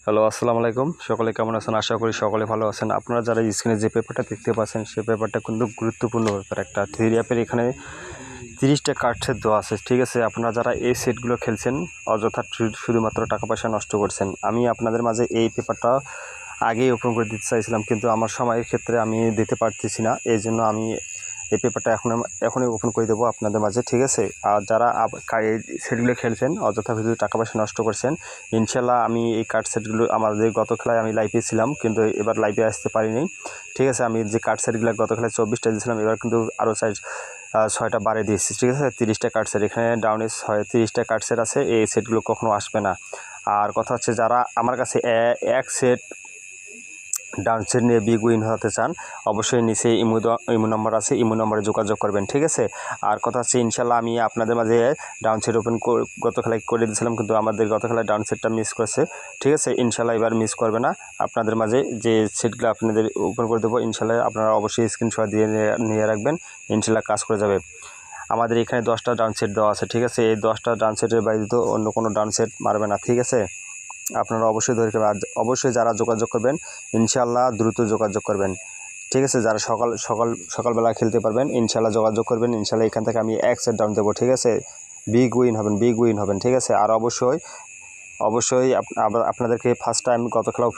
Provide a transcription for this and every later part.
Hello, আসসালামু আলাইকুম। সকলে কেমন আছেন? আশা করি সকলে ভালো আছেন। আপনারা যারা স্ক্রিনে যে পেপারটা দেখতে পাচ্ছেন, সেই পেপারটা কিন্তু গুরুত্বপূর্ণ ব্যাপার একটা। থ্রি অ্যাপের এখানে 30টা কার্ড সেট দেওয়া আছে, ঠিক আছে? আপনারা যারা এই সেটগুলো খেলছেন, অযথা শুধুমাত্র টাকা পয়সা নষ্ট করছেন। আমি আপনাদের মাঝে এই পেপারটা আগেই ওপেন করে দিতে চাইছিলাম, কিন্তু আমার সময়ের ক্ষেত্রে আমি দিতে পারতেছি না। এই জন্য আমি এই পেপারটা এখনই ওপেন করে দেবো আপনাদের মাঝে, ঠিক আছে? আর যারা এই সেটগুলো খেলছেন, অযথা শুধু টাকা পয়সা নষ্ট করছেন, ইনশাল্লাহ আমি এই কার্ড সেটগুলো আমাদের গত খেলায় আমি লাইভে ছিলাম, কিন্তু এবার লাইভে আসতে পারিনি, ঠিক আছে? আমি যে কার্ড সেটগুলো গত খেলায় 24টা দিয়েছিলাম, এবার কিন্তু আরও 6টা বাড়িয়ে দিয়েছি, ঠিক আছে? 30টা কার্ড সেট এখানে ডাউনে 30টা কার্ড সেট আছে। এই সেটগুলো কখনো আসবে না। আর কথা হচ্ছে, যারা আমার কাছে এক সেট ডাউন সেট নিয়ে বিগ উইন হতে চান, অবশ্যই নিচে ইমো নাম্বার আছে, ইমো নাম্বারে যোগাযোগ করবেন, ঠিক আছে? আর কথা হচ্ছে, ইনশাল্লাহ আমি আপনাদের মাঝে ডাউন সেট ওপেন গত খেলায় করে দিয়েছিলাম, কিন্তু আমাদের গত খেলায় ডাউন সেটটা মিস করছে, ঠিক আছে? ইনশাল্লাহ এবার মিস করবে না। আপনাদের মাঝে যে সেটগুলো আপনাদের ওপেন করে দেবো, ইনশাল্লাহ আপনারা অবশ্যই স্ক্রিনশট দিয়ে নিয়ে রাখবেন, ইনশাল্লাহ কাজ করে যাবে। আমাদের এখানে 10টা ডাউন সেট দেওয়া আছে, ঠিক আছে? এই 10টা ডাউন সেটের বাইরে তো অন্য কোনো ডাউন সেট মারবে না, ঠিক আছে? আপনারা অবশ্যই ধরে রাখবেন। আর অবশ্যই যারা যোগাযোগ করবেন, ইনশাল্লাহ দ্রুত যোগাযোগ করবেন, ঠিক আছে? যারা সকালবেলা খেলতে পারবেন, ইনশাল্লাহ যোগাযোগ করবেন। ইনশাল্লাহ এখান থেকে আমি এক সেট ডাউন দেবো, ঠিক আছে? বিগ উইন হবেন, ঠিক আছে? আর অবশ্যই আপনাদেরকে ফার্স্ট টাইম গত খেলাও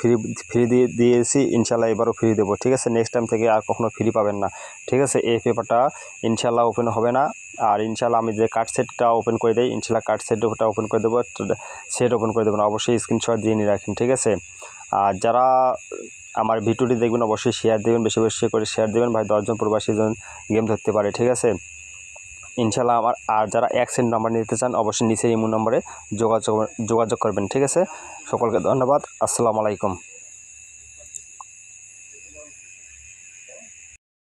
ফ্রি দিয়েছি, ইনশাল্লাহ এবারও ফ্রি দেবো, ঠিক আছে? নেক্সট টাইম থেকে আর কখনো ফ্রি পাবেন না, ঠিক আছে? এই পেপারটা ইনশাল্লাহ ওপেন হবে না। আর ইনশাল্লাহ আমি যে কার্ড সেটটা ওপেন করে দিই, ইনশাল্লাহ কার্ড সেটটা ওপেন করে দেবো, সেট ওপেন করে দেবো না, অবশ্যই স্ক্রিনশট দিয়ে নিয়ে রাখেন, ঠিক আছে? আর যারা আমার ভিডিওটি দেখবেন, অবশ্যই শেয়ার দেবেন, বেশি বেশি করে শেয়ার দেবেন ভাই, 10জন প্রবাসী জন গেম ধরতে পারে, ঠিক আছে? ইনশাল্লাহ আর যারা এক সেন্ট নাম্বার নিতে চান, অবশ্যই নিচের ইমো নম্বরে যোগাযোগ করবেন, ঠিক আছে? সকলকে ধন্যবাদ। আসসালামু আলাইকুম।